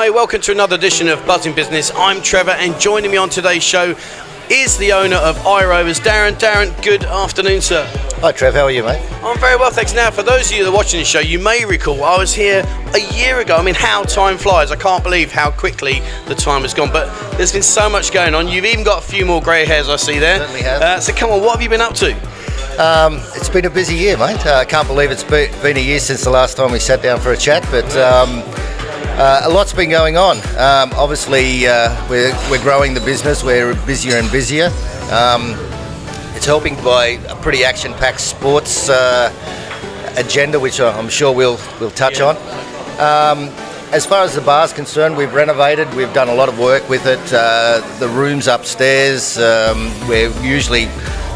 Hi, welcome to another edition of Buzzing Business. I'm Trevor, and joining me on today's show is the owner of I-Rovers, Darren. Darren, good afternoon, sir. Hi, Trev. How are you, mate? I'm very well, thanks. Now, for those of you that are watching the show, you may recall I was here a year ago. I mean, how time flies. I can't believe how quickly the time has gone. But there's been so much going on. You've even got a few more grey hairs, I see there. Certainly have. So come on, what have you been up to? It's been a busy year, mate. I can't believe it's been a year since the last time we sat down for a chat, but a lot's been going on. Obviously, we're growing the business. We're busier and busier. It's helping by a pretty action-packed sports agenda, which I'm sure we'll touch on. As far as the bar's concerned, we've renovated. We've done a lot of work with it. The rooms upstairs, we're usually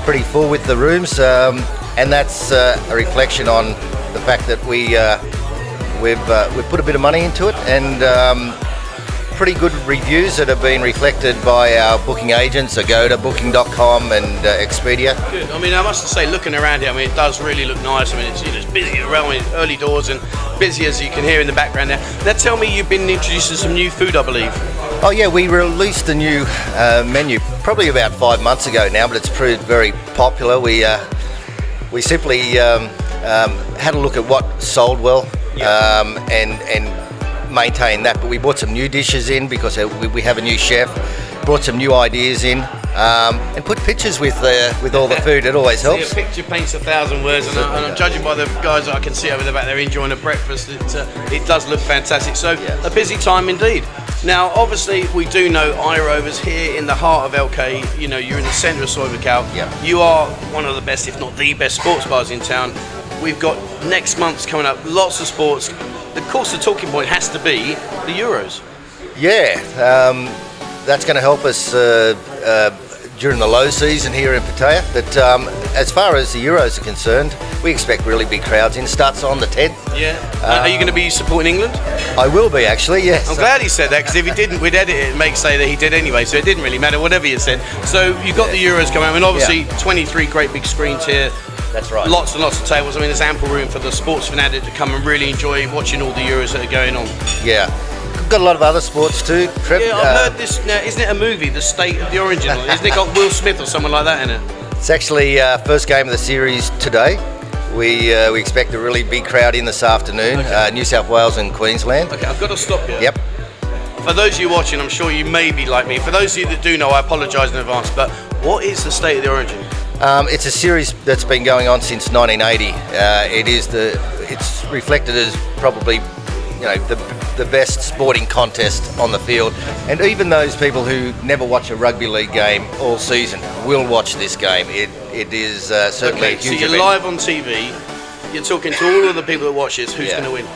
pretty full with the rooms, and that's a reflection on the fact that we've put a bit of money into it, and pretty good reviews that have been reflected by our booking agents, Agoda, Booking.com, and Expedia. Good. I mean, I must say, looking around here, I mean, it does really look nice. I mean, it's busy around early doors and busy, as you can hear in the background there. Now, tell me, you've been introducing some new food, I believe. Oh yeah, we released a new menu probably about 5 months ago now, but it's proved very popular. We simply had a look at what sold well, and maintain that, but we brought some new dishes in because we have a new chef, brought some new ideas in, and put pictures with all the food. It always helps. See, a picture paints 1,000 words, and I'm judging by the guys that I can see over the back there enjoying a breakfast. It does look fantastic. So a busy time indeed. Now, obviously, we do know I-Rovers here in the heart of LK. You know, you're in the centre of Soy Macau. Yeah. You are one of the best, if not the best, sports bars in town. We've got next month's coming up, lots of sports. Of course, the talking point has to be the Euros. Yeah, that's going to help us during the low season here in Pattaya. But as far as the Euros are concerned, we expect really big crowds in. Starts on the 10th. Yeah. Are you going to be supporting England? I will be, actually, yes. I'm glad he said that, because if he didn't, we'd edit it and make say that he did anyway, so it didn't really matter, whatever you said. So you've got the Euros coming out, and obviously 23 great big screens here. That's right. Lots and lots of tables. I mean, there's ample room for the sports fanatic to come and really enjoy watching all the Euros that are going on. Yeah. Got a lot of other sports too, Trevor. Yeah, I've heard this. Now, isn't it a movie, The State of the Origin? Isn't it got Will Smith or someone like that in it? It's actually first game of the series today. We expect a really big crowd in this afternoon. Okay. New South Wales and Queensland. Okay, I've got to stop you. Yep. For those of you watching, I'm sure you may be like me. For those of you that do know, I apologise in advance, but what is The State of the Origin? It's a series that's been going on since 1980. It's reflected as probably, the best sporting contest on the field. And even those people who never watch a rugby league game all season will watch this game. It is certainly a huge so you're event. live on TV. You're talking to all of the people that watch this. Who's going to win?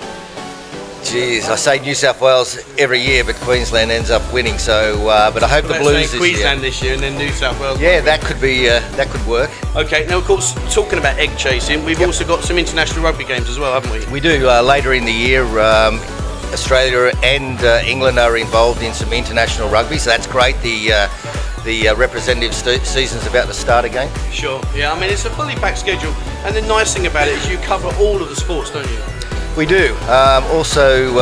Jeez, I say New South Wales every year, but Queensland ends up winning. So, but I hope the Blues this Queensland year. this year, and then New South Wales. Yeah, that could work. Okay. Now, of course, talking about egg chasing, we've also got some international rugby games as well, haven't we? We do. Later in the year, Australia and England are involved in some international rugby, so that's great. The representative season's about to start again. Sure. Yeah. I mean, it's a fully packed schedule, and the nice thing about it is you cover all of the sports, don't you? We do. Also,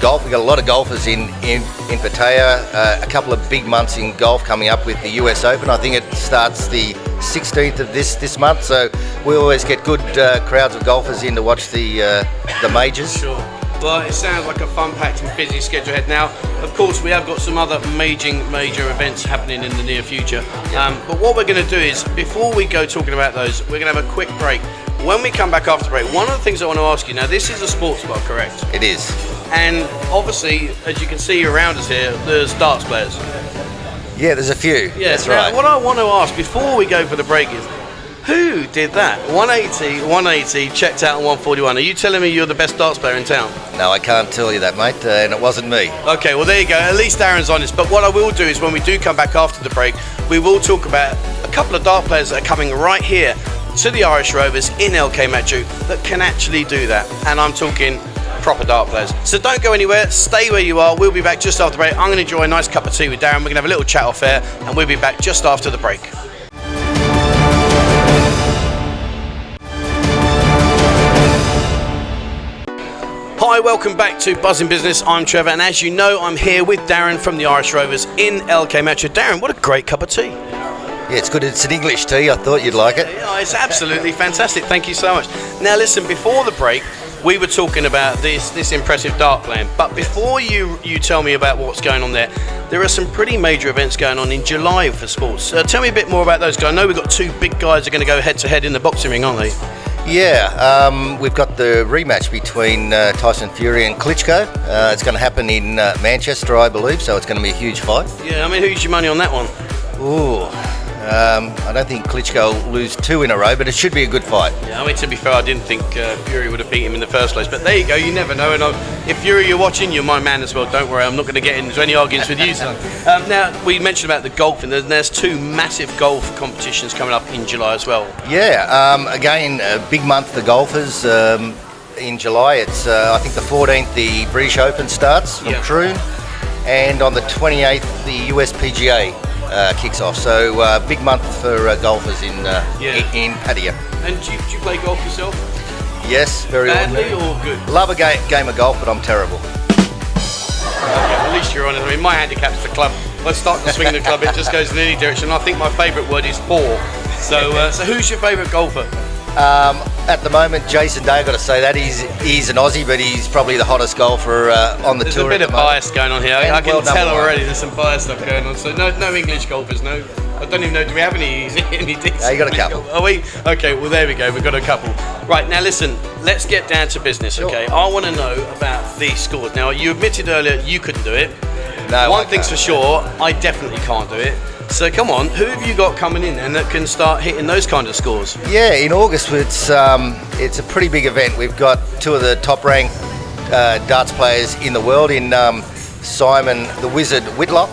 golf. We've got a lot of golfers in Pattaya. A couple of big months in golf coming up with the US Open. I think it starts the 16th of this month, so we always get good crowds of golfers in to watch the majors. Sure. Well, it sounds like a fun-packed and busy schedule ahead. Now, of course, we have got some other major events happening in the near future. But what we're going to do is, before we go talking about those, we're going to have a quick break. When we come back after break, one of the things I want to ask you, now this is a sports bar, correct? It is. And obviously, as you can see around us here, there's darts players. Yeah, there's a few. Yeah, that's now, right. What I want to ask before we go for the break is, who did that? 180, checked out on 141. Are you telling me you're the best darts player in town? No, I can't tell you that, mate, and it wasn't me. Okay, well there you go. At least Darren's honest. But what I will do is when we do come back after the break, we will talk about a couple of dart players that are coming right here to the Irish Rovers in LK Matchu that can actually do that. And I'm talking proper dart players. So don't go anywhere. Stay where you are. We'll be back just after the break. I'm going to enjoy a nice cup of tea with Darren. We're going to have a little chat off air, and we'll be back just after the break. Hi, welcome back to Buzzing Business. I'm Trevor, and as you know, I'm here with Darren from the Irish Rovers in LK Metro. Darren, what a great cup of tea. Yeah, it's good. It's an English tea. I thought you'd like it. Yeah, it's absolutely fantastic. Thank you so much. Now, listen, before the break, we were talking about this impressive dart plan. But before you tell me about what's going on there are some pretty major events going on in July for sports. Tell me a bit more about those, because I know we've got two big guys that are going to go head-to-head in the boxing ring, aren't they? Yeah, we've got the rematch between Tyson Fury and Klitschko. It's going to happen in Manchester, I believe, so it's going to be a huge fight. Yeah, I mean, who's your money on that one? Ooh, I don't think Klitschko will lose two in a row, but it should be a good fight. Yeah, I mean, to be fair, I didn't think Fury would have beat him in the first place, but there you go, you never know. And if Fury, you're watching, you're my man as well. Don't worry, I'm not going to get into any arguments with you. Now, we mentioned about the golfing. There's two massive golf competitions coming up in July as well. Yeah, again, a big month for golfers. In July, it's I think the 14th, the British Open starts from Troon, and on the 28th, the USPGA kicks off. So big month for golfers in Pattaya. And do you play golf yourself? Yes, very badly or good? Love a game of golf, but I'm terrible. Okay, well, at least you're honest. I mean, my handicap's the club. If I start to swing the club, it just goes in any direction. I think my favourite word is four. So who's your favourite golfer? At the moment, Jason Day, I've got to say that he's an Aussie, but he's probably the hottest golfer on the tour. There's a bit of bias going on here. I can tell already. There's some bias stuff going on. So no English golfers, no. I don't even know. Do we have any decent? Yeah, you got a couple. Are we? Okay. Well, there we go. We've got a couple. Right now, listen. Let's get down to business. Okay. Sure. I want to know about these scores. Now, you admitted earlier you couldn't do it. No. One thing's for sure. I definitely can't do it. So come on, who have you got coming in then that can start hitting those kind of scores? Yeah, in August it's a pretty big event. We've got two of the top-ranked darts players in the world in Simon the Wizard Whitlock,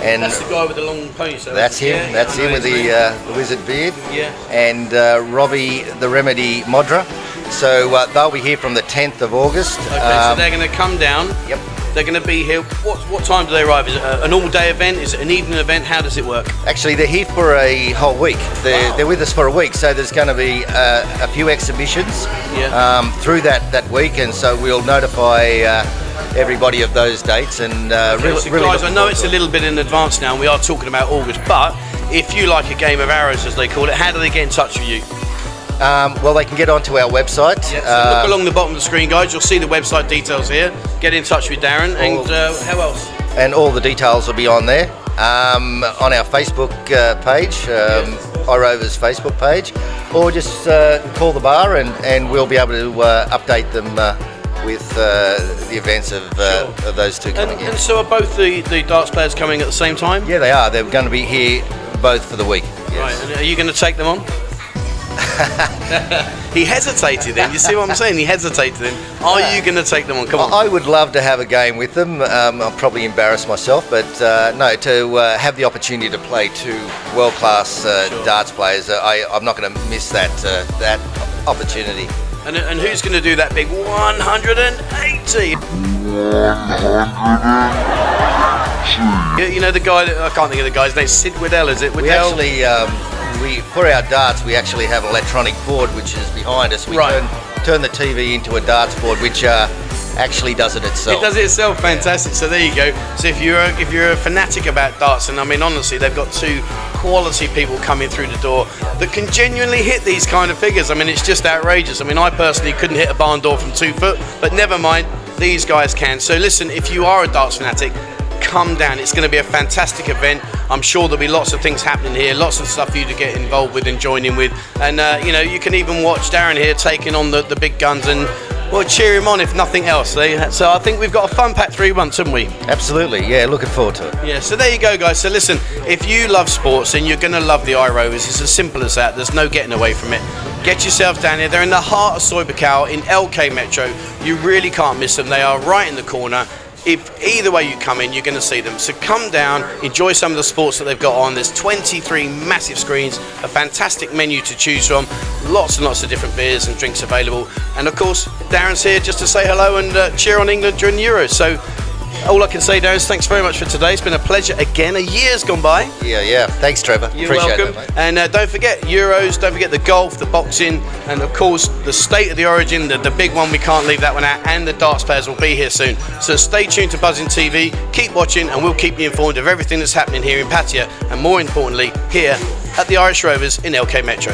and that's the guy with the long ponytail. That's him. Yeah, that's him with the wizard beard. Yeah. And Robbie the Remedy Modra. So they'll be here from the 10th of August. Okay, so they're going to come down. Yep. They're going to be here. What time do they arrive? Is it an all-day event? Is it an evening event? How does it work? Actually, they're here for a whole week. They're with us for a week, so there's going to be a few exhibitions through that week, and so we'll notify everybody of those dates. And really guys, I know it's a little bit in advance now, and we are talking about August, but if you like a game of arrows, as they call it, how do they get in touch with you? Well, they can get onto our website. Yeah, so look along the bottom of the screen, guys. You'll see the website details here. Get in touch with Darren. And how else? And all the details will be on there. On our Facebook page, I-Rovers Facebook page, or just call the bar and we'll be able to update them with the events of those two coming in. And so are both the darts players coming at the same time? Yeah, they are. They're going to be here both for the week. Yes. Right. And are you going to take them on? He hesitated then. You see what I'm saying? He hesitated then. Are you going to take them on? Come on. I would love to have a game with them. I'll probably embarrass myself, but no, to have the opportunity to play two world-class darts players, I'm not going to miss that opportunity. And who's going to do that big 180? You know the guy, I can't think of the guy's name, Sid Waddell, is it? Waddell? We actually... for our darts, we actually have an electronic board which is behind us. We turn the TV into a darts board, which actually does it itself. It does it itself, fantastic. So there you go. So if you're a fanatic about darts, and I mean honestly, they've got two quality people coming through the door that can genuinely hit these kind of figures. I mean, it's just outrageous. I mean, I personally couldn't hit a barn door from 2 foot, but never mind, these guys can. So listen, if you are a darts fanatic, come down. It's going to be a fantastic event. I'm sure there'll be lots of things happening here, lots of stuff for you to get involved with and join in with. And you can even watch Darren here taking on the big guns and cheer him on if nothing else. So I think we've got a fun packed 3 months, haven't we? Absolutely, yeah, looking forward to it. Yeah, so there you go, guys. So listen, if you love sports, then you're going to love the I-Rovers. It's as simple as that. There's no getting away from it. Get yourself down here. They're in the heart of Soibakal in LK Metro. You really can't miss them. They are right in the corner. If either way you come in, you're going to see them. So come down, enjoy some of the sports that they've got on. There's 23 massive screens, a fantastic menu to choose from, lots and lots of different beers and drinks available. And of course, Darren's here just to say hello and cheer on England during the Euros. So All I can say, Darren, is thanks very much for today. It's been a pleasure again. A year's gone by. Yeah. Thanks, Trevor. You're Appreciate welcome. That, mate. And don't forget Euros, don't forget the golf, the boxing, and of course the State of the Origin, the big one, we can't leave that one out, and the darts players will be here soon. So stay tuned to Buzzing TV, keep watching, and we'll keep you informed of everything that's happening here in Pattaya, and more importantly, here at the Irish Rovers in LK Metro.